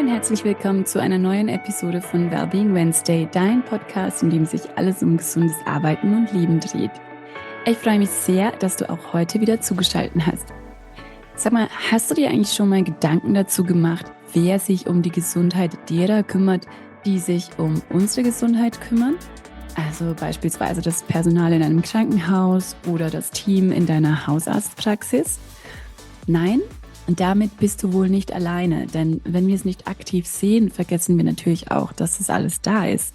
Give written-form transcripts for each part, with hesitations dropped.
Hi und herzlich willkommen zu einer neuen Episode von Wellbeing Wednesday, dein Podcast, in dem sich alles um gesundes Arbeiten und Leben dreht. Ich freue mich sehr, dass du auch heute wieder zugeschaltet hast. Sag mal, hast du dir eigentlich schon mal Gedanken dazu gemacht, wer sich um die Gesundheit derer kümmert, die sich um unsere Gesundheit kümmern? Also beispielsweise das Personal in einem Krankenhaus oder das Team in deiner Hausarztpraxis? Nein? Und damit bist du wohl nicht alleine, denn wenn wir es nicht aktiv sehen, vergessen wir natürlich auch, dass das alles da ist.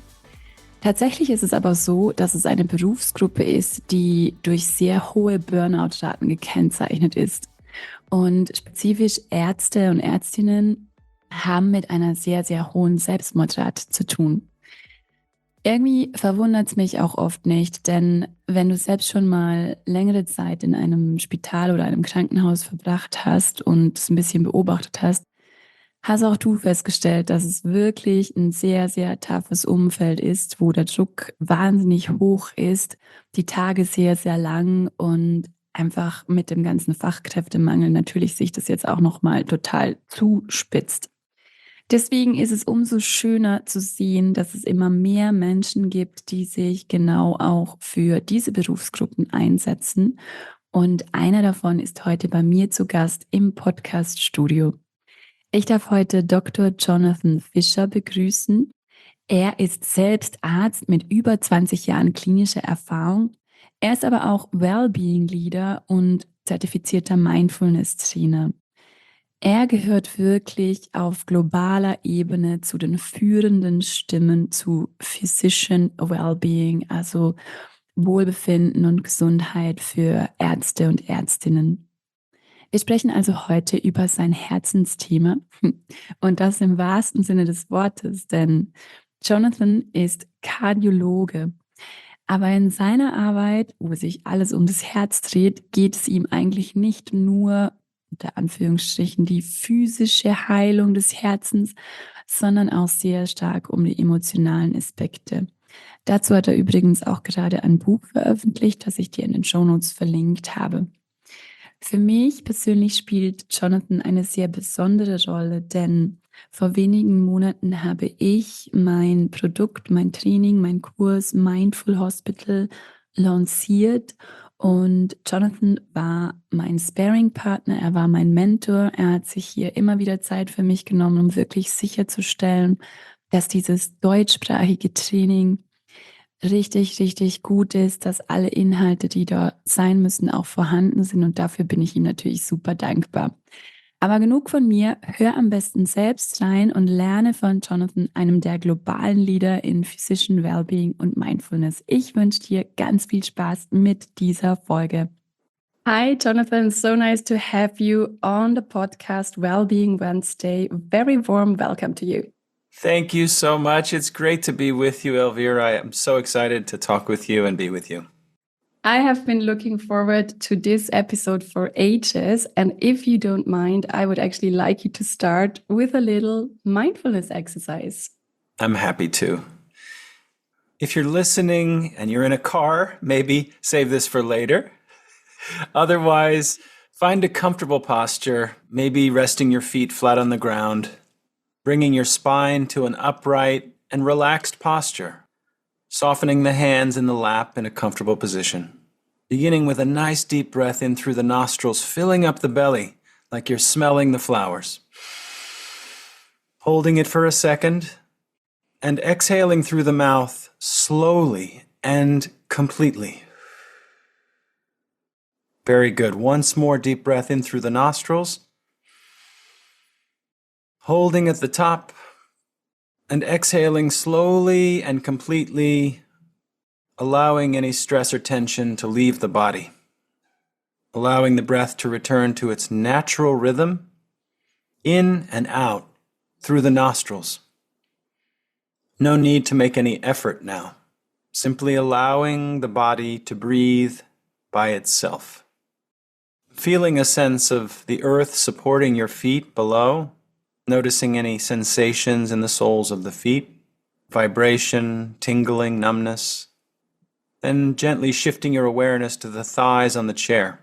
Tatsächlich ist es aber so, dass es eine Berufsgruppe ist, die durch sehr hohe Burnout-Raten gekennzeichnet ist. Und spezifisch Ärzte und Ärztinnen haben mit einer sehr, sehr hohen Selbstmordrate zu tun. Irgendwie verwundert es mich auch oft nicht, denn wenn du selbst schon mal längere Zeit in einem Spital oder einem Krankenhaus verbracht hast und es ein bisschen beobachtet hast, hast auch du festgestellt, dass es wirklich ein sehr, sehr toughes Umfeld ist, wo der Druck wahnsinnig hoch ist, die Tage sehr, sehr lang und einfach mit dem ganzen Fachkräftemangel natürlich sich das jetzt auch noch mal total zuspitzt. Deswegen ist es umso schöner zu sehen, dass es immer mehr Menschen gibt, die sich genau auch für diese Berufsgruppen einsetzen. Und einer davon ist heute bei mir zu Gast im Podcast-Studio. Ich darf heute Dr. Jonathan Fischer begrüßen. Er ist selbst Arzt mit über 20 Jahren klinischer Erfahrung. Er ist aber auch Wellbeing Leader und zertifizierter Mindfulness-Trainer. Er gehört wirklich auf globaler Ebene zu den führenden Stimmen zu Physician Wellbeing, also Wohlbefinden und Gesundheit für Ärzte und Ärztinnen. Wir sprechen also heute über sein Herzensthema und das im wahrsten Sinne des Wortes, denn Jonathan ist Kardiologe. Aber in seiner Arbeit, wo sich alles um das Herz dreht, geht es ihm eigentlich nicht nur, unter Anführungsstrichen, die physische Heilung des Herzens, sondern auch sehr stark um die emotionalen Aspekte. Dazu hat er übrigens auch gerade ein Buch veröffentlicht, das ich dir in den Shownotes verlinkt habe. Für mich persönlich spielt Jonathan eine sehr besondere Rolle, denn vor wenigen Monaten habe ich mein Produkt, mein Training, mein Kurs Mindful Hospital lanciert und Jonathan war mein Sparring-Partner, er war mein Mentor, er hat sich hier immer wieder Zeit für mich genommen, um wirklich sicherzustellen, dass dieses deutschsprachige Training richtig, richtig gut ist, dass alle Inhalte, die da sein müssen, auch vorhanden sind und dafür bin ich ihm natürlich super dankbar. Aber genug von mir, hör am besten selbst rein und lerne von Jonathan, einem der globalen Leader in Physician Wellbeing und Mindfulness. Ich wünsche dir ganz viel Spaß mit dieser Folge. Hi Jonathan, so nice to have you on the podcast Wellbeing Wednesday. Very warm welcome to you. Thank you so much. It's great to be with you, Elvira. I am so excited to talk with you and be with you. I have been looking forward to this episode for ages. And if you don't mind, I would actually like you to start with a little mindfulness exercise. I'm happy to. If you're listening and you're in a car, maybe save this for later. Otherwise, find a comfortable posture, maybe resting your feet flat on the ground, bringing your spine to an upright and relaxed posture, softening the hands in the lap in a comfortable position. Beginning with a nice deep breath in through the nostrils, filling up the belly like you're smelling the flowers. Holding it for a second and exhaling through the mouth slowly and completely. Very good. Once more deep breath in through the nostrils. Holding at the top and exhaling slowly and completely, allowing any stress or tension to leave the body, allowing the breath to return to its natural rhythm, in and out through the nostrils. No need to make any effort now, simply allowing the body to breathe by itself. Feeling a sense of the earth supporting your feet below, noticing any sensations in the soles of the feet, vibration, tingling, numbness. Then gently shifting your awareness to the thighs on the chair.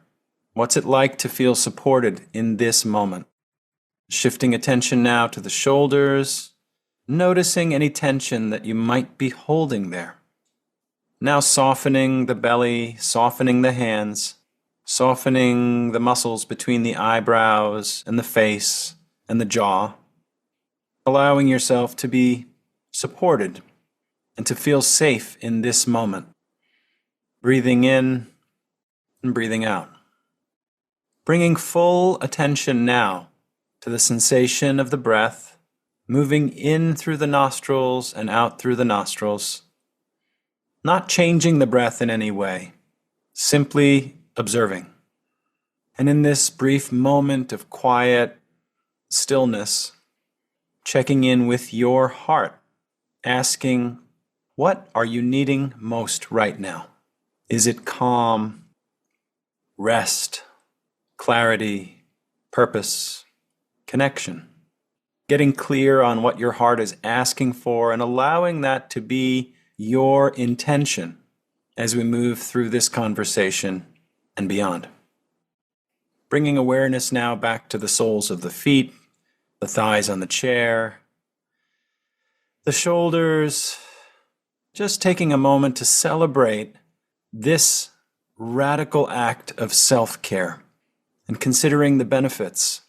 What's it like to feel supported in this moment? Shifting attention now to the shoulders, noticing any tension that you might be holding there. Now softening the belly, softening the hands, softening the muscles between the eyebrows and the face and the jaw, allowing yourself to be supported and to feel safe in this moment. Breathing in and breathing out. Bringing full attention now to the sensation of the breath, moving in through the nostrils and out through the nostrils. Not changing the breath in any way, simply observing. And in this brief moment of quiet stillness, checking in with your heart, asking, what are you needing most right now? Is it calm, rest, clarity, purpose, connection? Getting clear on what your heart is asking for and allowing that to be your intention as we move through this conversation and beyond. Bringing awareness now back to the soles of the feet, the thighs on the chair, the shoulders, just taking a moment to celebrate this radical act of self-care and considering the benefits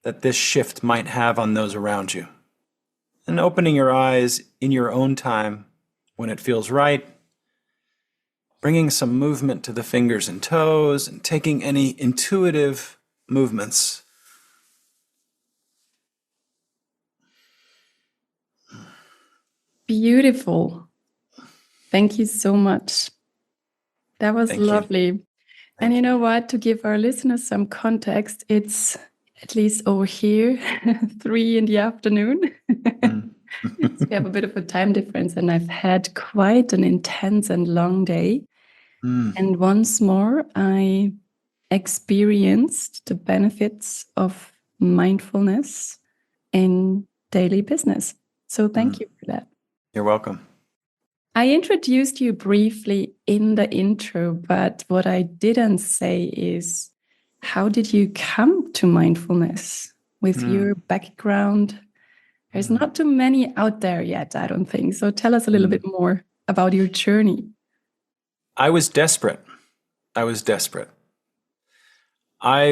that this shift might have on those around you. And opening your eyes in your own time when it feels right, bringing some movement to the fingers and toes and taking any intuitive movements. Beautiful. Thank you so much. That was lovely. And you know what? To give our listeners some context, it's at least over here, 3 p.m. So we have a bit of a time difference, and I've had quite an intense and long day. And once more, I experienced the benefits of mindfulness in daily business. So thank you for that. You're welcome. I introduced you briefly in the intro, but what I didn't say is, how did you come to mindfulness with your background? There's not too many out there yet, I don't think. So tell us a little bit more about your journey. I was desperate. I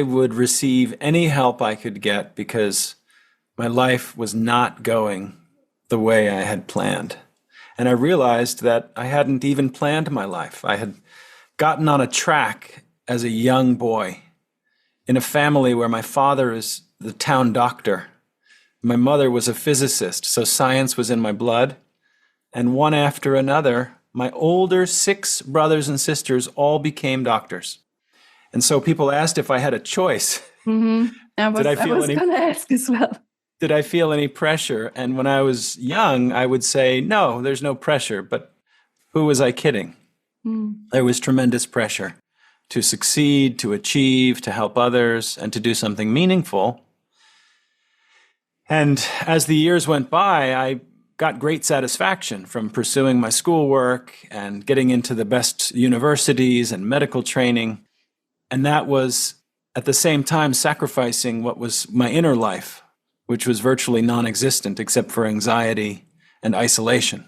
would receive any help I could get because my life was not going the way I had planned. And I realized that I hadn't even planned my life. I had gotten on a track as a young boy in a family where my father is the town doctor. My mother was a physicist, so science was in my blood. And one after another, my older 6 brothers and sisters all became doctors. And so people asked if I had a choice. I was going to ask as well. Did I feel any pressure? And when I was young, I would say, no, there's no pressure. But who was I kidding? There was tremendous pressure to succeed, to achieve, to help others, and to do something meaningful. And as the years went by, I got great satisfaction from pursuing my schoolwork and getting into the best universities and medical training. And that was at the same time sacrificing what was my inner life, which was virtually non-existent except for anxiety and isolation,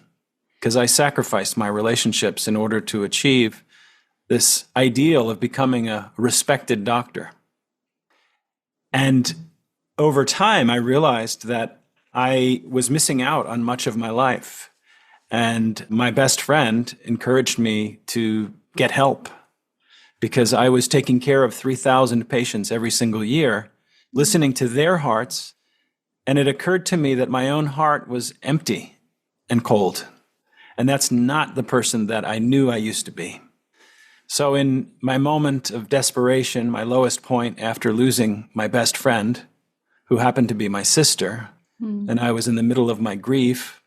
because I sacrificed my relationships in order to achieve this ideal of becoming a respected doctor. And over time, I realized that I was missing out on much of my life. And my best friend encouraged me to get help because I was taking care of 3,000 patients every single year, listening to their hearts. And it occurred to me that my own heart was empty and cold. And that's not the person that I knew I used to be. So in my moment of desperation, my lowest point after losing my best friend, who happened to be my sister, and I was in the middle of my grief,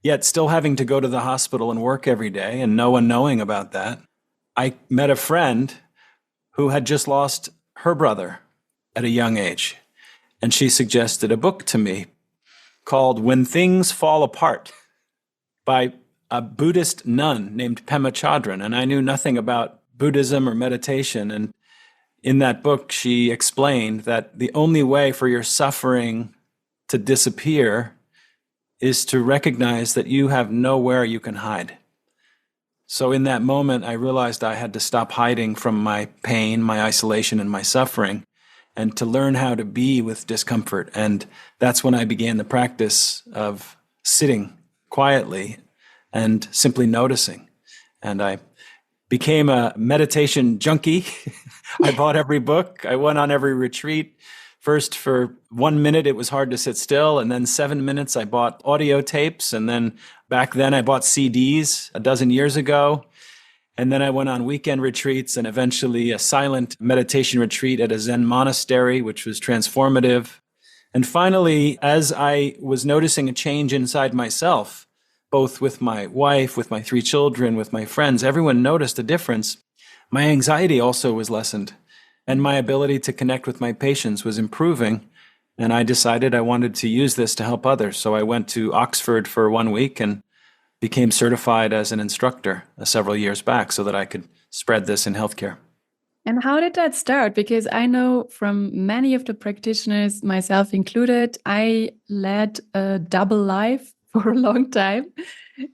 yet still having to go to the hospital and work every day and no one knowing about that, I met a friend who had just lost her brother at a young age. And she suggested a book to me called When Things Fall Apart by a Buddhist nun named Pema Chodron. And I knew nothing about Buddhism or meditation. And in that book, she explained that the only way for your suffering to disappear is to recognize that you have nowhere you can hide. So in that moment, I realized I had to stop hiding from my pain, my isolation, and my suffering, and to learn how to be with discomfort. And that's when I began the practice of sitting quietly and simply noticing. And I became a meditation junkie. I bought every book. I went on every retreat. First, for 1 minute, it was hard to sit still. And then 7 minutes, I bought audio tapes. And then back then, I bought CDs a dozen years ago. And then I went on weekend retreats and eventually a silent meditation retreat at a Zen monastery, which was transformative. And finally, as I was noticing a change inside myself, both with my wife, with my 3 children, with my friends, everyone noticed a difference. My anxiety also was lessened, and my ability to connect with my patients was improving. And I decided I wanted to use this to help others. So I went to Oxford for 1 week and became certified as an instructor several years back so that I could spread this in healthcare. And how did that start? Because I know from many of the practitioners, myself included, I led a double life for a long time.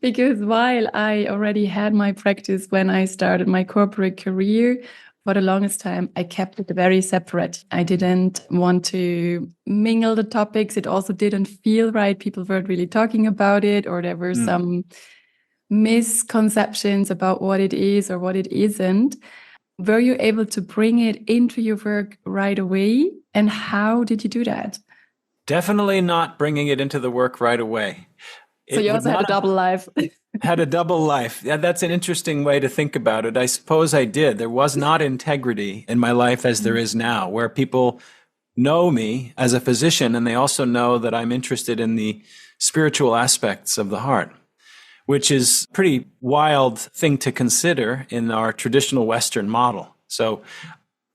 Because while I already had my practice when I started my corporate career, for the longest time, I kept it very separate. I didn't want to mingle the topics. It also didn't feel right. People weren't really talking about it, or there were some misconceptions about what it is or what it isn't. Were you able to bring it into your work right away? And how did you do that? Definitely not bringing it into the work right away. So you also had a double life. Had a double life. Yeah, that's an interesting way to think about it. I suppose I did. There was not integrity in my life as there is now, where people know me as a physician and they also know that I'm interested in the spiritual aspects of the heart, which is a pretty wild thing to consider in our traditional Western model. So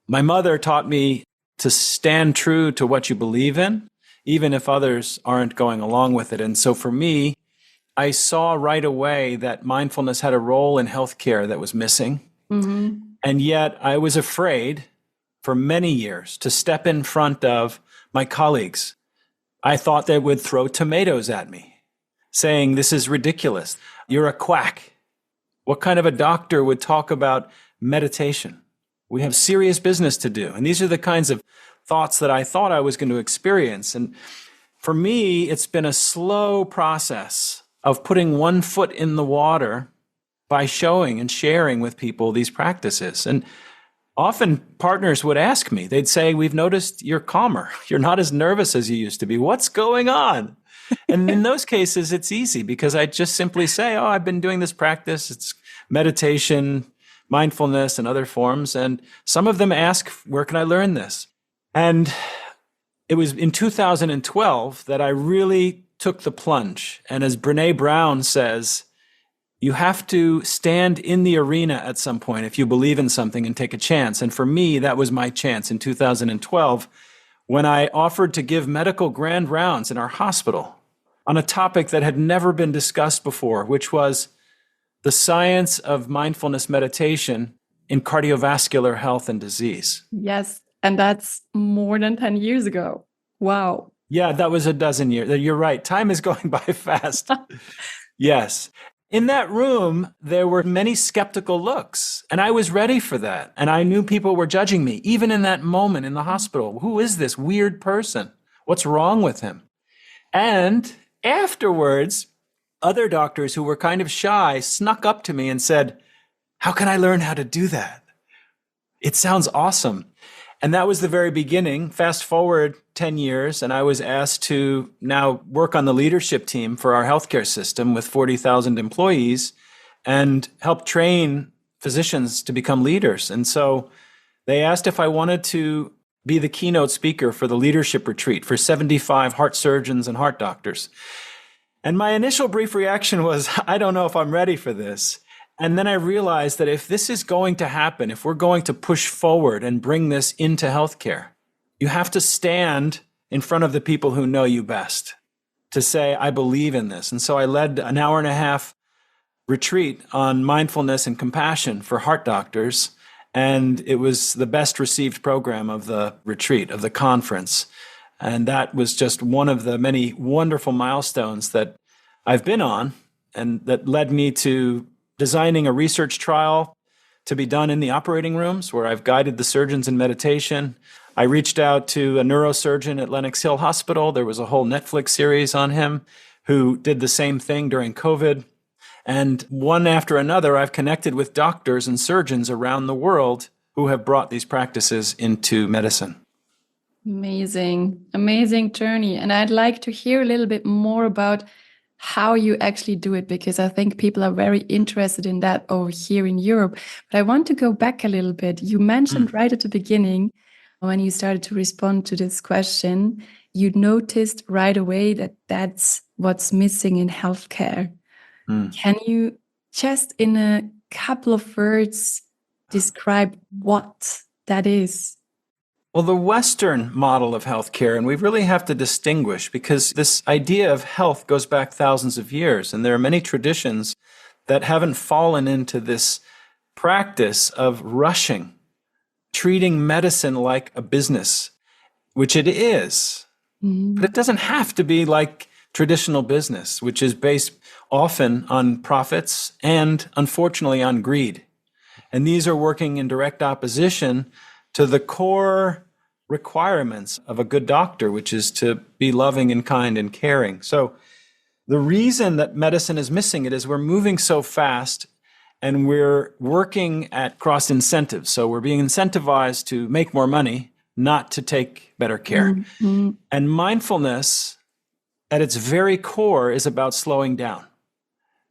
my mother taught me to stand true to what you believe in, even if others aren't going along with it. And so for me, I saw right away that mindfulness had a role in healthcare that was missing. Mm-hmm. And yet I was afraid for many years to step in front of my colleagues. I thought they would throw tomatoes at me, saying, "This is ridiculous. You're a quack. What kind of a doctor would talk about meditation? We have serious business to do." And these are the kinds of thoughts that I thought I was going to experience. And for me, it's been a slow process of putting one foot in the water by showing and sharing with people these practices. And often partners would ask me, they'd say, "We've noticed you're calmer. You're not as nervous as you used to be. What's going on?" And in those cases, it's easy because I just simply say, "Oh, I've been doing this practice. It's meditation, mindfulness, and other forms." And some of them ask, "Where can I learn this?" And it was in 2012 that I really took the plunge. And as Brené Brown says, you have to stand in the arena at some point if you believe in something and take a chance. And for me, that was my chance in 2012 when I offered to give medical grand rounds in our hospital on a topic that had never been discussed before, which was the science of mindfulness meditation in cardiovascular health and disease. Yes, and that's more than 10 years ago. Wow. Yeah, that was a dozen years. You're right. Time is going by fast. Yes. In that room, there were many skeptical looks, and I was ready for that. And I knew people were judging me, even in that moment in the hospital. Who is this weird person? What's wrong with him? And afterwards, other doctors who were kind of shy snuck up to me and said, "How can I learn how to do that? It sounds awesome." And that was the very beginning. Fast forward 10 years, and I was asked to now work on the leadership team for our healthcare system with 40,000 employees and help train physicians to become leaders. And so they asked if I wanted to be the keynote speaker for the leadership retreat for 75 heart surgeons and heart doctors. And my initial brief reaction was, I don't know if I'm ready for this. And then I realized that if this is going to happen, if we're going to push forward and bring this into healthcare, you have to stand in front of the people who know you best to say, "I believe in this." And so I led an 1.5-hour retreat on mindfulness and compassion for heart doctors. And it was the best received program of the retreat, of the conference. And that was just one of the many wonderful milestones that I've been on, and that led me to designing a research trial to be done in the operating rooms where I've guided the surgeons in meditation. I reached out to a neurosurgeon at Lenox Hill Hospital. There was a whole Netflix series on him who did the same thing during COVID. And one after another, I've connected with doctors and surgeons around the world who have brought these practices into medicine. Amazing, amazing journey. And I'd like to hear a little bit more about how you actually do it, because I think people are very interested in that over here in Europe. But I want to go back a little bit. You mentioned right at the beginning, when you started to respond to this question, you noticed right away that that's what's missing in healthcare. Can you just in a couple of words describe what that is? Well, the Western model of healthcare, and we really have to distinguish, because this idea of health goes back thousands of years, and there are many traditions that haven't fallen into this practice of rushing, treating medicine like a business, which it is. But it doesn't have to be like traditional business, which is based often on profits and, unfortunately, on greed. And these are working in direct opposition to the core requirements of a good doctor, which is to be loving and kind and caring. So the reason that medicine is missing it is we're moving so fast and we're working at cross incentives. So we're being incentivized to make more money, not to take better care. And mindfulness, at its very core, is about slowing down.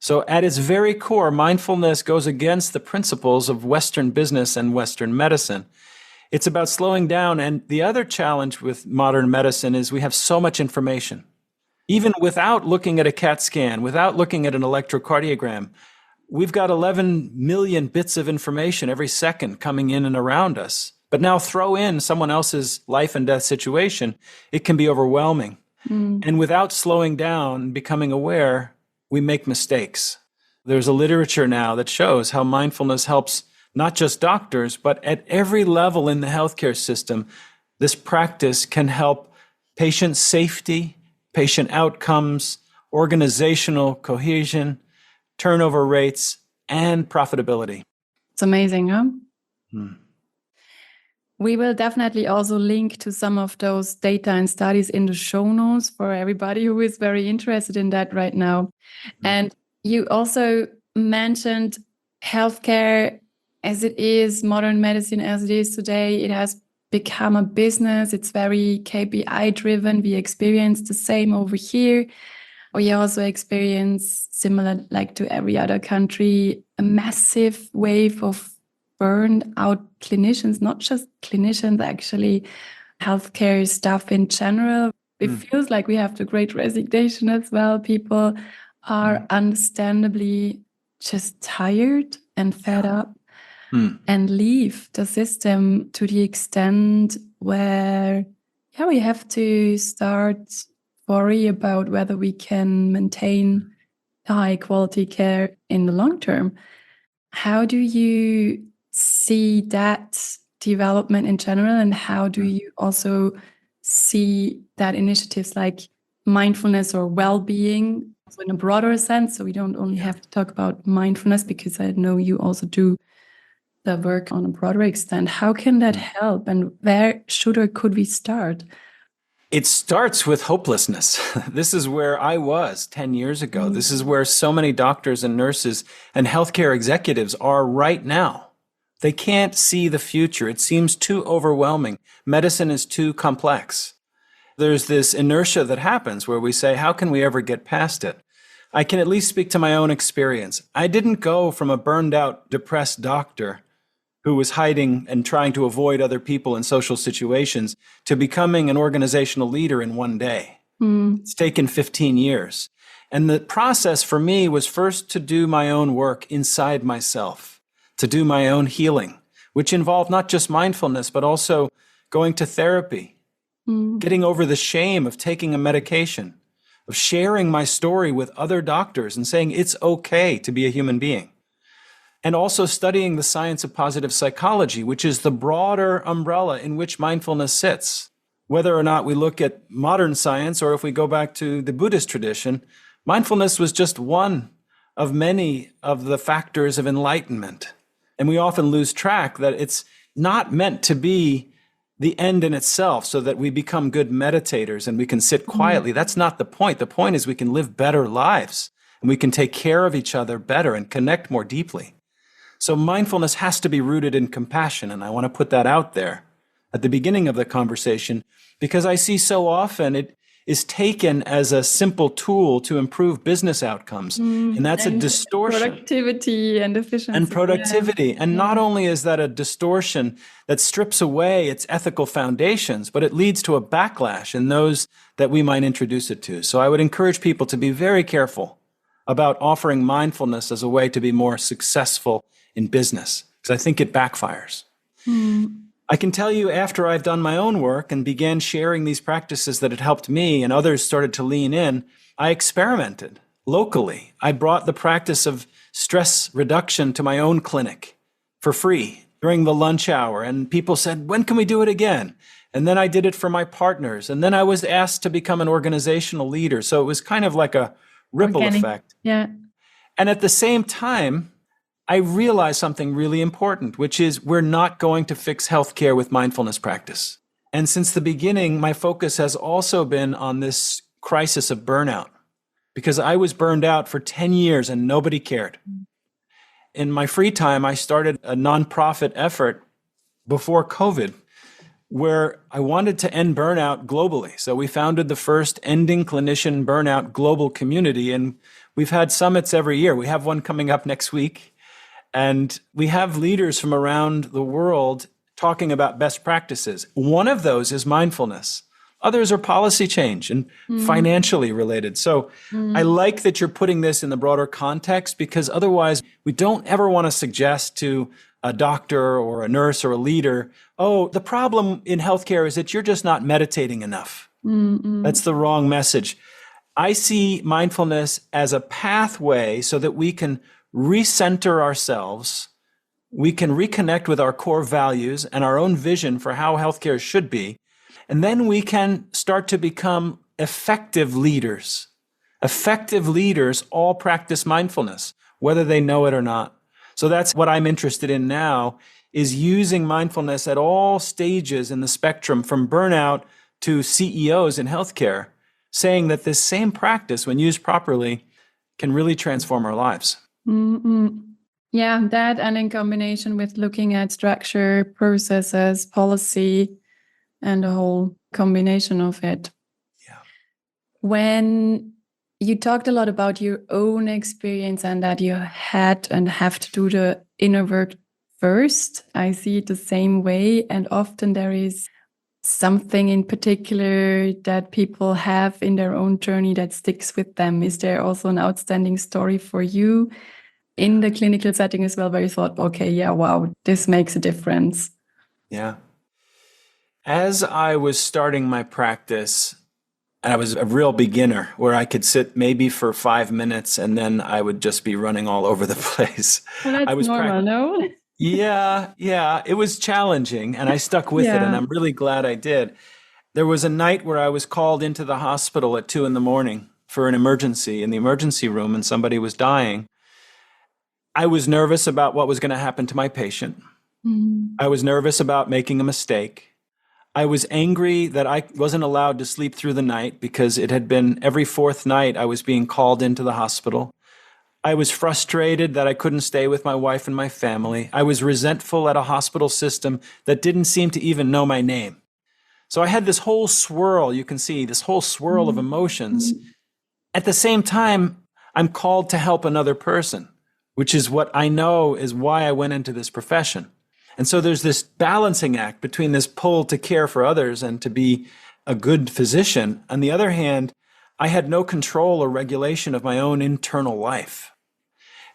So at its very core, mindfulness goes against the principles of Western business and Western medicine. It's about slowing down. And the other challenge with modern medicine is we have so much information. Even without looking at a CAT scan, without looking at an electrocardiogram, we've got 11 million bits of information every second coming in and around us. But now throw in someone else's life and death situation, it can be overwhelming. And without slowing down, becoming aware, we make mistakes. There's a literature now that shows how mindfulness helps not just doctors, but at every level in the healthcare system. This practice can help patient safety, patient outcomes, organizational cohesion, turnover rates, and profitability. It's amazing, huh? We will definitely also link to some of those data and studies in the show notes for everybody who is very interested in that right now. And you also mentioned healthcare as it is, modern medicine as it is today. It has become a business. It's very KPI driven. We experience the same over here. We also experience, similar like to every other country, a massive wave of burned out clinicians, not just clinicians, actually, healthcare staff in general. It feels like we have the great resignation as well. People are understandably just tired and fed up and leave the system to the extent where we have to start worry about whether we can maintain high quality care in the long term. How do you see that development in general, and how do you also see that initiatives like mindfulness or well-being in a broader sense? So we don't only have to talk about mindfulness, because I know you also do the work on a broader extent. How can that help, and where should or could we start? It starts with hopelessness. This is where I was 10 years ago. This is where so many doctors and nurses and healthcare executives are right now. They can't see the future. It seems too overwhelming. Medicine is too complex. There's this inertia that happens where we say, how can we ever get past it? I can at least speak to my own experience. I didn't go from a burned out, depressed doctor who was hiding and trying to avoid other people in social situations to becoming an organizational leader in one day. It's taken 15 years. And the process for me was first to do my own work inside myself, to do my own healing, which involved not just mindfulness, but also going to therapy, getting over the shame of taking a medication, of sharing my story with other doctors and saying it's okay to be a human being. and also studying the science of positive psychology, which is the broader umbrella in which mindfulness sits. Whether or not we look at modern science or if we go back to the Buddhist tradition, mindfulness was just one of many of the factors of enlightenment. And we often lose track that it's not meant to be the end in itself so that we become good meditators and we can sit quietly. That's not the point. The point is we can live better lives and we can take care of each other better and connect more deeply. So mindfulness has to be rooted in compassion, and I want to put that out there at the beginning of the conversation because I see so often it is taken as a simple tool to improve business outcomes, and that's a distortion. Productivity and efficiency. And productivity. And not only is that a distortion that strips away its ethical foundations, but it leads to a backlash in those that we might introduce it to. So I would encourage people to be very careful about offering mindfulness as a way to be more successful in business, because I think it backfires. I can tell you after I've done my own work and began sharing these practices that had helped me and others started to lean in, I experimented locally. I brought the practice of stress reduction to my own clinic for free during the lunch hour. And people said, when can we do it again? And then I did it for my partners. And then I was asked to become an organizational leader. So it was kind of like a ripple effect. Yeah. And at the same time, I realized something really important, which is we're not going to fix healthcare with mindfulness practice. And since the beginning, my focus has also been on this crisis of burnout, because I was burned out for 10 years and nobody cared. In my free time, I started a nonprofit effort before COVID where I wanted to end burnout globally. So we founded the first Ending Clinician Burnout Global Community, and we've had summits every year. We have one coming up next week. And we have leaders from around the world talking about best practices. One of those is mindfulness. Others are policy change and financially related. So I like that you're putting this in the broader context, because otherwise we don't ever want to suggest to a doctor or a nurse or a leader, oh, the problem in healthcare is that you're just not meditating enough. That's the wrong message. I see mindfulness as a pathway so that we can recenter ourselves, we can reconnect with our core values and our own vision for how healthcare should be, and then we can start to become effective leaders. Effective leaders all practice mindfulness, whether they know it or not. So that's what I'm interested in now, is using mindfulness at all stages in the spectrum, from burnout to CEOs in healthcare, saying that this same practice, when used properly, can really transform our lives. Yeah, that, and in combination with looking at structure, processes, policy, and the whole combination of it. Yeah. When you talked a lot about your own experience and that you had and have to do the inner work first, I see it the same way. And often there is something in particular that people have in their own journey that sticks with them. Is there also an outstanding story for you in the clinical setting as well, where you thought, okay, yeah, wow, this makes a difference? Yeah. As I was starting my practice, I was a real beginner where I could sit maybe for 5 minutes and then I would just be running all over the place. Well, that's normal, no? Yeah. It was challenging and I stuck with it, and I'm really glad I did. There was a night where I was called into the hospital at 2 a.m. for an emergency in the emergency room, and somebody was dying. I was nervous about what was going to happen to my patient. I was nervous about making a mistake. I was angry that I wasn't allowed to sleep through the night because it had been every fourth night I was being called into the hospital. I was frustrated that I couldn't stay with my wife and my family. I was resentful at a hospital system that didn't seem to even know my name. So I had this whole swirl, you can see, this whole swirl of emotions. At the same time, I'm called to help another person, which is what I know is why I went into this profession. And so there's this balancing act between this pull to care for others and to be a good physician. On the other hand, I had no control or regulation of my own internal life.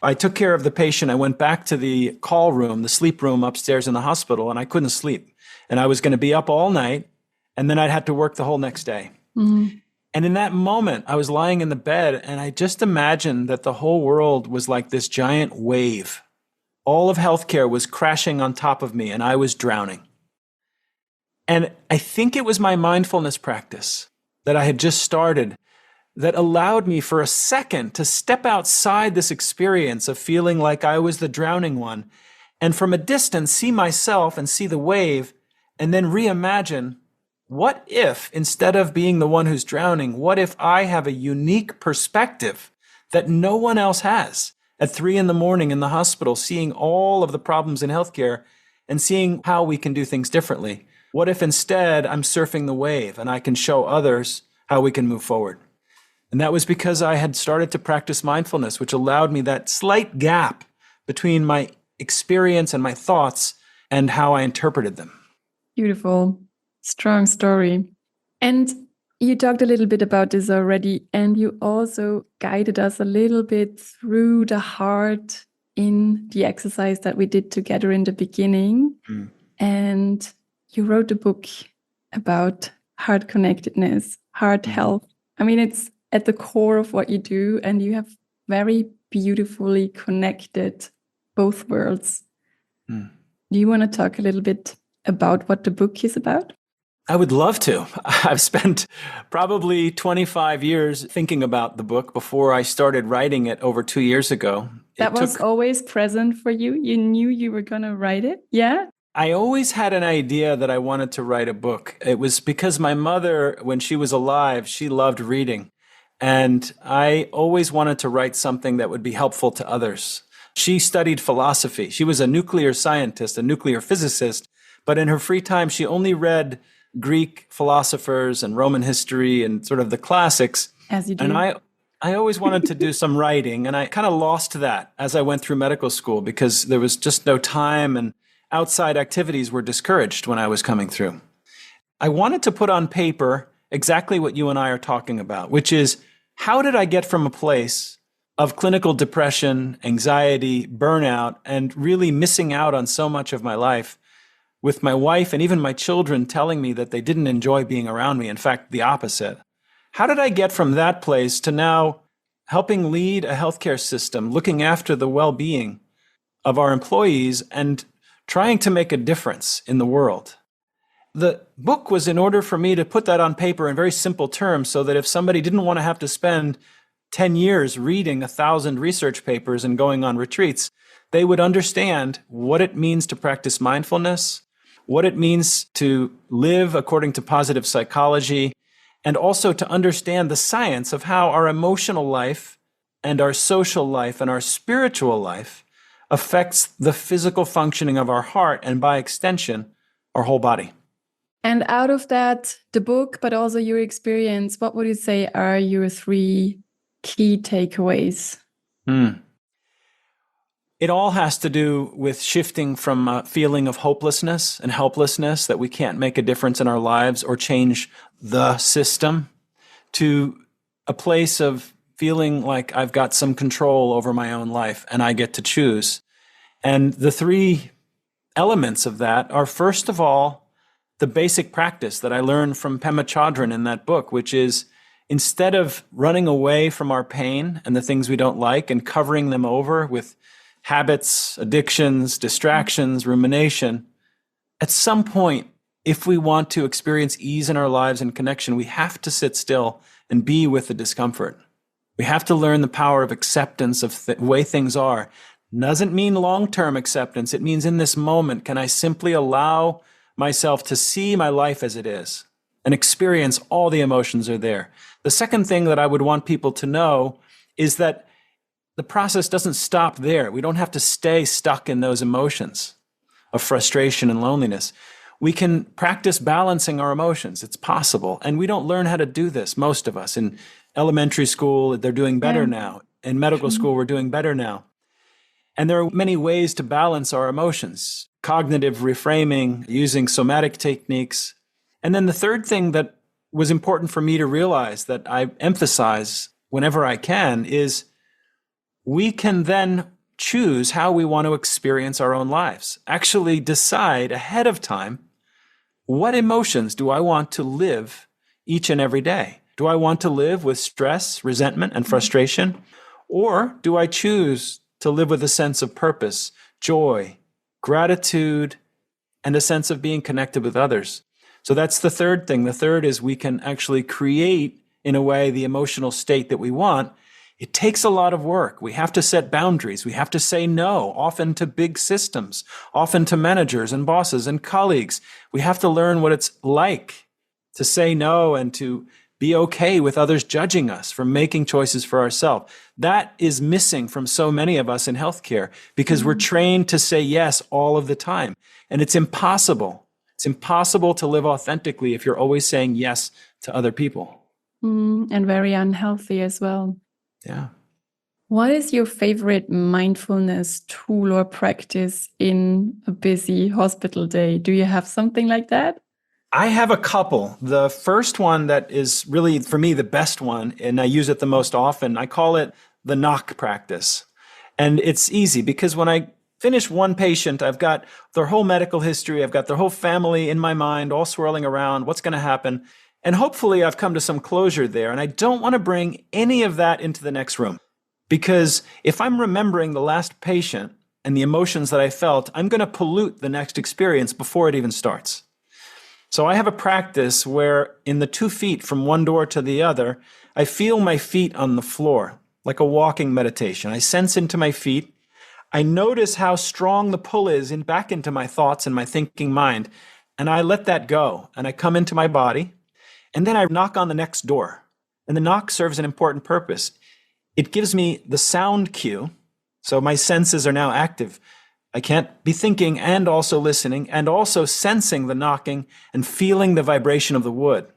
I took care of the patient. I went back to the call room, the sleep room upstairs in the hospital, and I couldn't sleep. And I was going to be up all night, and then I'd have to work the whole next day. And in that moment, I was lying in the bed, and I just imagined that the whole world was like this giant wave all of healthcare was crashing on top of me and I was drowning. And I think it was my mindfulness practice that I had just started that allowed me for a second to step outside this experience of feeling like I was the drowning one, and from a distance see myself and see the wave, and then reimagine, what if, instead of being the one who's drowning, what if I have a unique perspective that no one else has? At 3 a.m. in the hospital, seeing all of the problems in healthcare and seeing how we can do things differently. What if instead I'm surfing the wave and I can show others how we can move forward? And that was because I had started to practice mindfulness, which allowed me that slight gap between my experience and my thoughts and how I interpreted them. Beautiful. Strong story. And you talked a little bit about this already, and you also guided us a little bit through the heart in the exercise that we did together in the beginning. And you wrote a book about heart connectedness, heart health. I mean, it's at the core of what you do, and you have very beautifully connected both worlds. Do you want to talk a little bit about what the book is about? I would love to. I've spent probably 25 years thinking about the book before I started writing it over 2 years ago. That was always present for you? You knew you were going to write it? Yeah? I always had an idea that I wanted to write a book. It was because my mother, when she was alive, she loved reading. And I always wanted to write something that would be helpful to others. She studied philosophy. She was a nuclear scientist, a nuclear physicist, but in her free time, she only read Greek philosophers and Roman history and sort of the classics. As you do. And I always wanted to do some writing, and I kind of lost that as I went through medical school because there was just no time and outside activities were discouraged when I was coming through. I wanted to put on paper exactly what you and I are talking about, which is, how did I get from a place of clinical depression, anxiety, burnout, and really missing out on so much of my life, with my wife and even my children telling me that they didn't enjoy being around me. In fact, the opposite. How did I get from that place to now helping lead a healthcare system, looking after the well-being of our employees and trying to make a difference in the world? The book was in order for me to put that on paper in very simple terms so that if somebody didn't want to have to spend 10 years reading 1,000 research papers and going on retreats, they would understand what it means to practice mindfulness, what it means to live according to positive psychology, and also to understand the science of how our emotional life and our social life and our spiritual life affects the physical functioning of our heart and, by extension, our whole body. And out of that, the book, but also your experience, what would you say are your 3 key takeaways? It all has to do with shifting from a feeling of hopelessness and helplessness that we can't make a difference in our lives or change the system, to a place of feeling like I've got some control over my own life and I get to choose. And the 3 elements of that are, first of all, the basic practice that I learned from Pema Chodron in that book, which is, instead of running away from our pain and the things we don't like and covering them over with habits, addictions, distractions, rumination, at some point, if we want to experience ease in our lives and connection, we have to sit still and be with the discomfort. We have to learn the power of acceptance of the way things are. Doesn't mean long-term acceptance. It means in this moment, can I simply allow myself to see my life as it is and experience all the emotions are there. The second thing that I would want people to know is that the process doesn't stop there. We don't have to stay stuck in those emotions of frustration and loneliness. We can practice balancing our emotions. It's possible. And we don't learn how to do this, most of us. In elementary school, they're doing better now. In medical school, we're doing better now. And there are many ways to balance our emotions. Cognitive reframing, using somatic techniques. And then the third thing that was important for me to realize, that I emphasize whenever I can, is we can then choose how we want to experience our own lives. Actually decide ahead of time, what emotions do I want to live each and every day? Do I want to live with stress, resentment, and frustration? Or do I choose to live with a sense of purpose, joy, gratitude, and a sense of being connected with others. So that's the third thing. The third is we can actually create, in a way, the emotional state that we want. It takes a lot of work. We have to set boundaries. We have to say no, often to big systems, often to managers and bosses and colleagues. We have to learn what it's like to say no and to be okay with others judging us for making choices for ourselves. That is missing from so many of us in healthcare because we're trained to say yes all of the time. And it's impossible. It's impossible to live authentically if you're always saying yes to other people. And very unhealthy as well. Yeah. What is your favorite mindfulness tool or practice in a busy hospital day? Do you have something like that? I have a couple. The first one that is really, for me, the best one, and I use it the most often, I call it the knock practice. And it's easy because when I finish one patient, I've got their whole medical history, I've got their whole family in my mind, all swirling around, what's going to happen. And hopefully I've come to some closure there. And I don't want to bring any of that into the next room. Because if I'm remembering the last patient and the emotions that I felt, I'm going to pollute the next experience before it even starts. So I have a practice where in the 2 feet from one door to the other, I feel my feet on the floor, like a walking meditation. I sense into my feet. I notice how strong the pull is back into my thoughts and my thinking mind. And I let that go. And I come into my body. And then I knock on the next door. And the knock serves an important purpose. It gives me the sound cue. So my senses are now active. I can't be thinking and also listening and also sensing the knocking and feeling the vibration of the wood.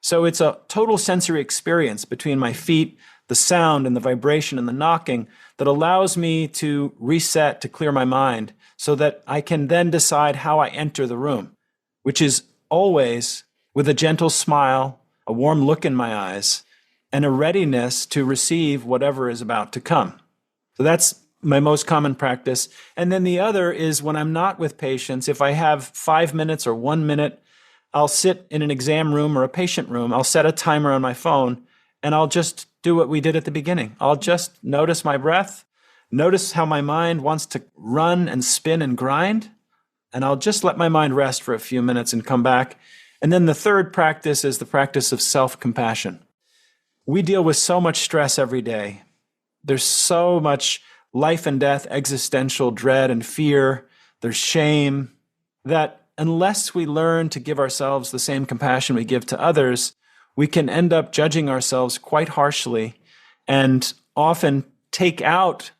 So it's a total sensory experience between my feet, the sound and the vibration and the knocking that allows me to reset, to clear my mind so that I can then decide how I enter the room, which is always with a gentle smile, a warm look in my eyes, and a readiness to receive whatever is about to come. So that's my most common practice. And then the other is when I'm not with patients, if I have 5 minutes or 1 minute, I'll sit in an exam room or a patient room. I'll set a timer on my phone and I'll just do what we did at the beginning. I'll just notice my breath, notice how my mind wants to run and spin and grind, and I'll just let my mind rest for a few minutes and come back. And then the third practice is the practice of self-compassion. We deal with so much stress every day. There's so much life and death, existential dread and fear. There's shame that unless we learn to give ourselves the same compassion we give to others, we can end up judging ourselves quite harshly and often take out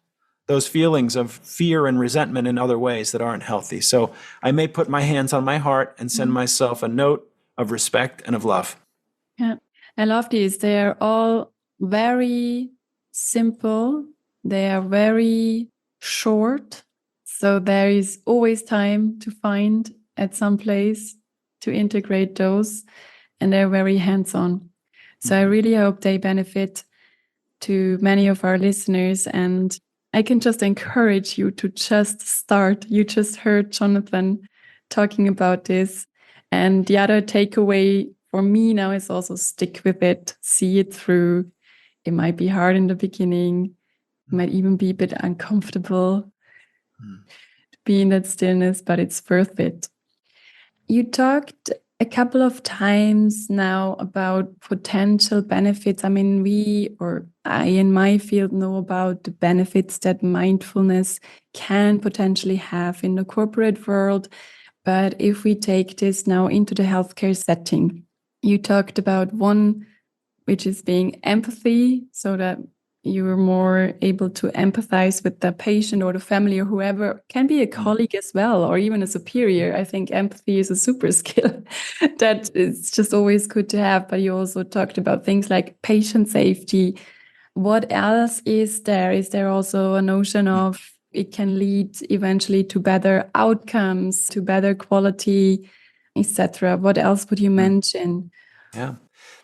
those feelings of fear and resentment in other ways that aren't healthy. So I may put my hands on my heart and send myself a note of respect and of love. Yeah, I love these. They're all very simple. They are very short. So there is always time to find at some place to integrate those. And they're very hands-on. So I really hope they benefit to many of our listeners. And I can just encourage you to just start. You just heard Jonathan talking about this. And the other takeaway for me now is also stick with it, see it through. It might be hard in the beginning. It might even be a bit uncomfortable to be in that stillness, but it's worth it. You talked a couple of times now about potential benefits. I mean, I in my field know about the benefits that mindfulness can potentially have in the corporate world. But if we take this now into the healthcare setting, you talked about one, which is being empathy, so that you are more able to empathize with the patient or the family or whoever, can be a colleague as well, or even a superior. I think empathy is a super skill that it's just always good to have. But you also talked about things like patient safety. What else is there? Is there also a notion of it can lead eventually to better outcomes, to better quality, etc.? What else would you mention? Yeah.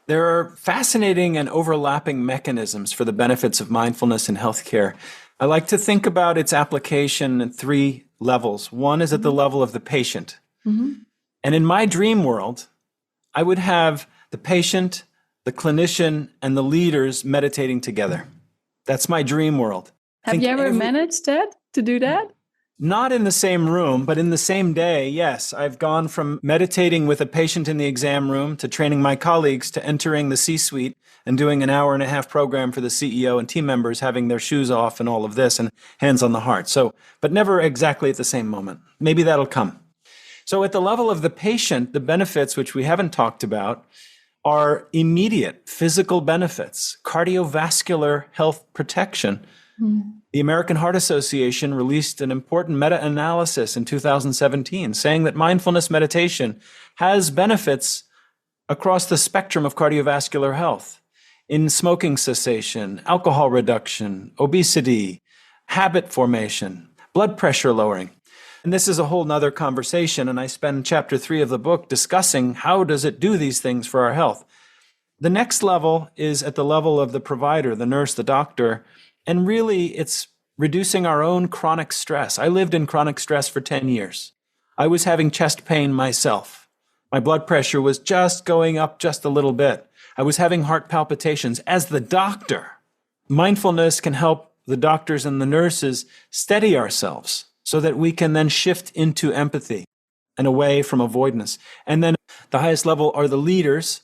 There are fascinating and overlapping mechanisms for the benefits of mindfulness in healthcare. I like to think about its application in 3 levels. One is at the level of the patient. And in my dream world, I would have the patient, the clinician, and the leaders meditating together. That's my dream world. Have you ever managed to do that? Not in the same room, but in the same day, yes. I've gone from meditating with a patient in the exam room to training my colleagues to entering the C-suite and doing an hour-and-a-half program for the CEO and team members, having their shoes off and all of this, and hands on the heart. So, but never exactly at the same moment. Maybe that'll come. So at the level of the patient, the benefits, which we haven't talked about, are immediate physical benefits, cardiovascular health protection. The American Heart Association released an important meta-analysis in 2017 saying that mindfulness meditation has benefits across the spectrum of cardiovascular health in smoking cessation, alcohol reduction, obesity, habit formation, blood pressure lowering. And this is a whole nother conversation, and I spend chapter 3 of the book discussing how does it do these things for our health. The next level is at the level of the provider, the nurse, the doctor, and really it's reducing our own chronic stress. I lived in chronic stress for 10 years. I was having chest pain myself. My blood pressure was just going up just a little bit. I was having heart palpitations. As the doctor, mindfulness can help the doctors and the nurses steady ourselves so that we can then shift into empathy and away from avoidance. And then the highest level are the leaders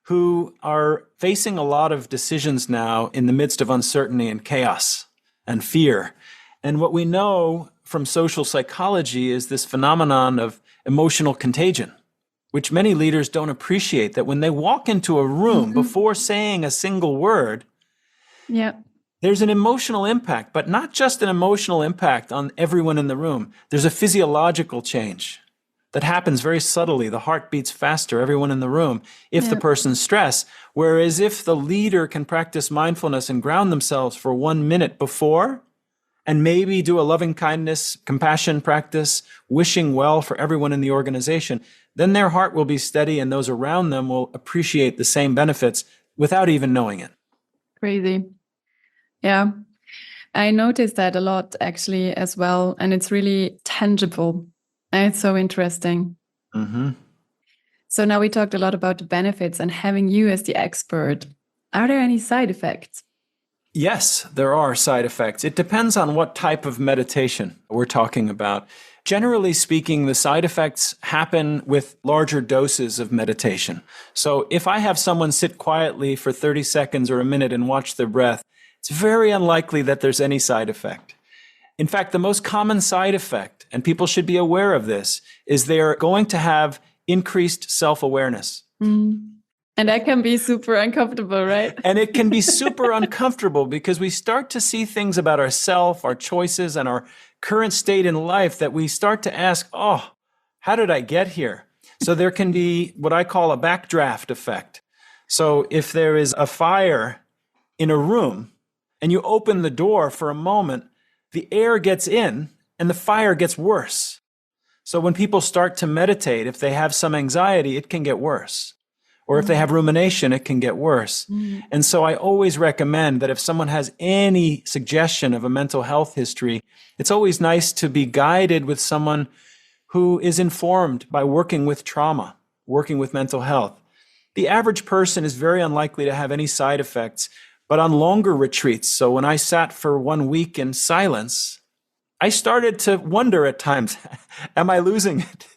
who are facing a lot of decisions now in the midst of uncertainty and chaos and fear. And what we know from social psychology is this phenomenon of emotional contagion, which many leaders don't appreciate, that when they walk into a room before saying a single word, there's an emotional impact, but not just an emotional impact on everyone in the room. There's a physiological change that happens very subtly. The heart beats faster, everyone in the room, if the person's stressed. Whereas if the leader can practice mindfulness and ground themselves for 1 minute before, and maybe do a loving kindness, compassion practice, wishing well for everyone in the organization, then their heart will be steady and those around them will appreciate the same benefits without even knowing it. Crazy. Yeah. I noticed that a lot actually as well. And it's really tangible. And it's so interesting. So now we talked a lot about the benefits and having you as the expert. Are there any side effects? Yes, there are side effects. It depends on what type of meditation we're talking about. Generally speaking, the side effects happen with larger doses of meditation. So if I have someone sit quietly for 30 seconds or a minute and watch their breath, it's very unlikely that there's any side effect. In fact, the most common side effect, and people should be aware of this, is they're going to have increased self-awareness. And that can be super uncomfortable, right? And it can be super uncomfortable because we start to see things about ourselves, our choices, and our current state in life that we start to ask, oh, how did I get here? So there can be what I call a backdraft effect. So if there is a fire in a room and you open the door for a moment, the air gets in and the fire gets worse. So when people start to meditate, if they have some anxiety, it can get worse. Or if they have rumination, it can get worse. And so I always recommend that if someone has any suggestion of a mental health history, it's always nice to be guided with someone who is informed by working with trauma, working with mental health. The average person is very unlikely to have any side effects, but on longer retreats, so when I sat for 1 week in silence, I started to wonder at times, am I losing it?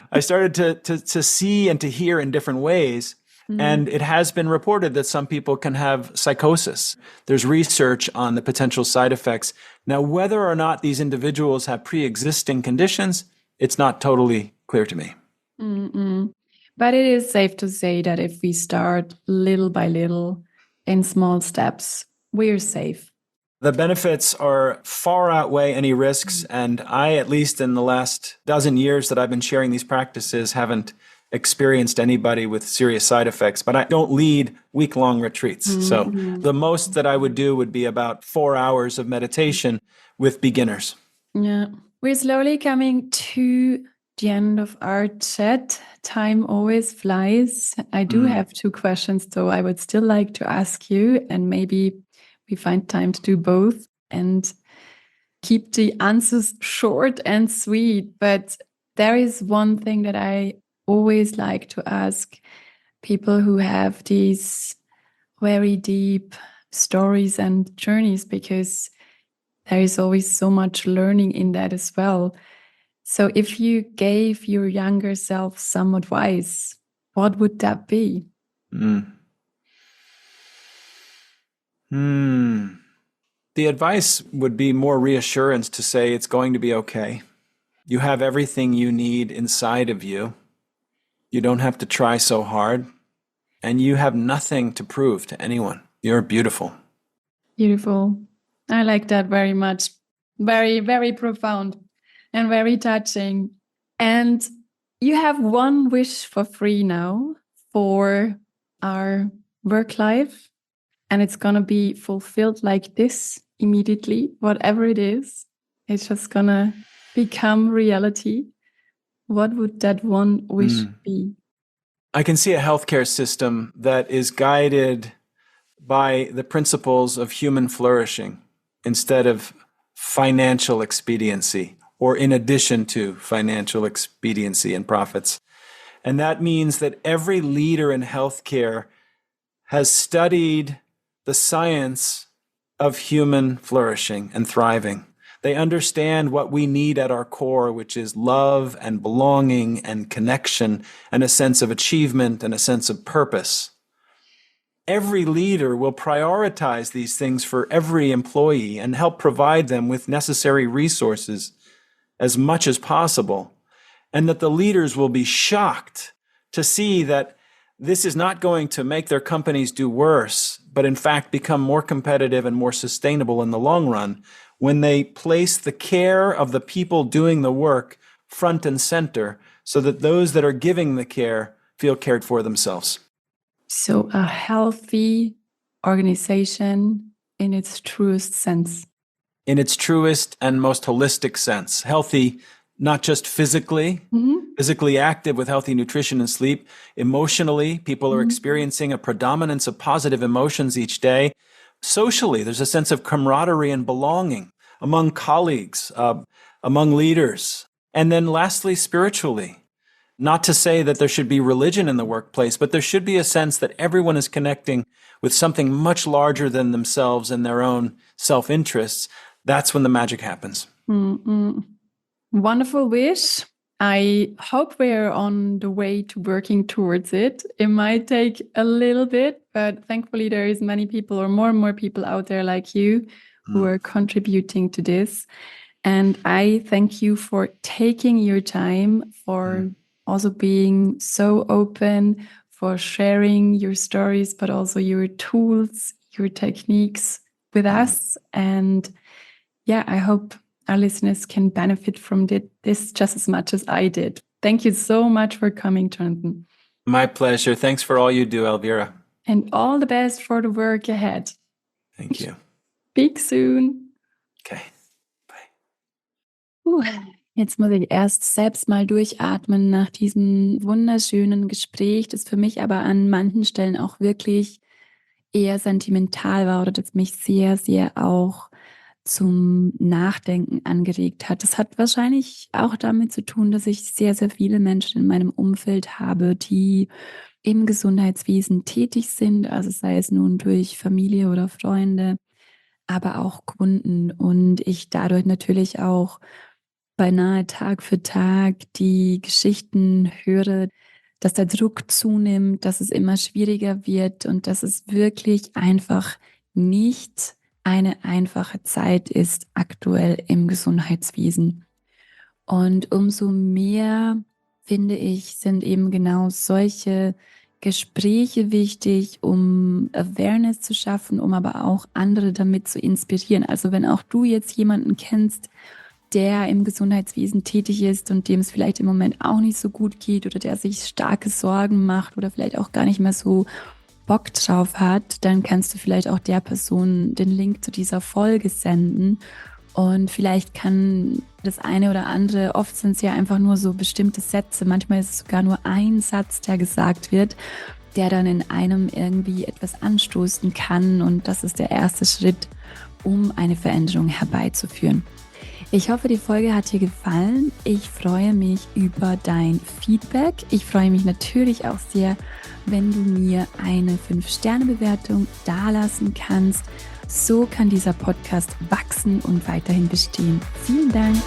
I started to see and to hear in different ways. And it has been reported that some people can have psychosis. There's research on the potential side effects. Now, whether or not these individuals have pre-existing conditions, it's not totally clear to me. But it is safe to say that if we start little by little in small steps, we're safe. The benefits are far outweigh any risks, and I, at least in the last dozen years that I've been sharing these practices, haven't experienced anybody with serious side effects, but I don't lead week-long retreats. So the most that I would do would be about 4 hours of meditation with beginners. Yeah. We're slowly coming to the end of our chat. Time always flies. I do have 2 questions, though I would still like to ask you, and maybe we find time to do both and keep the answers short and sweet. But there is one thing that I always like to ask people who have these very deep stories and journeys, because there is always so much learning in that as well. So if you gave your younger self some advice, what would that be? The advice would be more reassurance to say it's going to be okay. You have everything you need inside of you. You don't have to try so hard. And you have nothing to prove to anyone. You're beautiful. Beautiful. I like that very much. Very, very profound and very touching. And you have one wish for free now for our work life. And it's going to be fulfilled like this immediately. Whatever it is, it's just going to become reality. What would that one wish be? I can see a healthcare system that is guided by the principles of human flourishing instead of financial expediency or in addition to financial expediency and profits. And that means that every leader in healthcare has studied the science of human flourishing and thriving. They understand what we need at our core, which is love and belonging and connection and a sense of achievement and a sense of purpose. Every leader will prioritize these things for every employee and help provide them with necessary resources as much as possible. And that the leaders will be shocked to see that this is not going to make their companies do worse, but in fact become more competitive and more sustainable in the long run when they place the care of the people doing the work front and center so that those that are giving the care feel cared for themselves. So a healthy organization in its truest sense. In its truest and most holistic sense. Healthy, not just physically, physically active with healthy nutrition and sleep. Emotionally, people are experiencing a predominance of positive emotions each day. Socially, there's a sense of camaraderie and belonging among colleagues, among leaders. And then lastly, spiritually. Not to say that there should be religion in the workplace, but there should be a sense that everyone is connecting with something much larger than themselves and their own self-interests. That's when the magic happens. Wonderful wish. I hope we're on the way to working towards it. It might take a little bit, but thankfully there is many people or more and more people out there like you who are contributing to this. And I thank you for taking your time, for also being so open, for sharing your stories, but also your tools, your techniques with us. And yeah, I hope our listeners can benefit from this just as much as I did. Thank you so much for coming, Jonathan. My pleasure. Thanks for all you do, Elvira. And all the best for the work ahead. Thank you. Speak soon. Okay. Bye. Jetzt muss ich erst selbst mal durchatmen nach diesem wunderschönen Gespräch, das für mich aber an manchen Stellen auch wirklich eher sentimental war oder das mich sehr, sehr auch zum Nachdenken angeregt hat. Das hat wahrscheinlich auch damit zu tun, dass ich sehr, sehr viele Menschen in meinem Umfeld habe, die im Gesundheitswesen tätig sind, also sei es nun durch Familie oder Freunde, aber auch Kunden. Und ich dadurch natürlich auch beinahe Tag für Tag die Geschichten höre, dass der Druck zunimmt, dass es immer schwieriger wird und dass es wirklich einfach nicht eine einfache Zeit ist aktuell im Gesundheitswesen. Und umso mehr, finde ich, sind eben genau solche Gespräche wichtig, um Awareness zu schaffen, um aber auch andere damit zu inspirieren. Also wenn auch du jetzt jemanden kennst, der im Gesundheitswesen tätig ist und dem es vielleicht im Moment auch nicht so gut geht oder der sich starke Sorgen macht oder vielleicht auch gar nicht mehr so Bock drauf hat, dann kannst du vielleicht auch der Person den Link zu dieser Folge senden und vielleicht kann das eine oder andere, oft sind es ja einfach nur so bestimmte Sätze, manchmal ist es sogar nur ein Satz, der gesagt wird, der dann in einem irgendwie etwas anstoßen kann und das ist der erste Schritt, um eine Veränderung herbeizuführen. Ich hoffe, die Folge hat dir gefallen. Ich freue mich über dein Feedback. Ich freue mich natürlich auch sehr, wenn du mir eine 5-Sterne-Bewertung dalassen kannst. So kann dieser Podcast wachsen und weiterhin bestehen. Vielen Dank.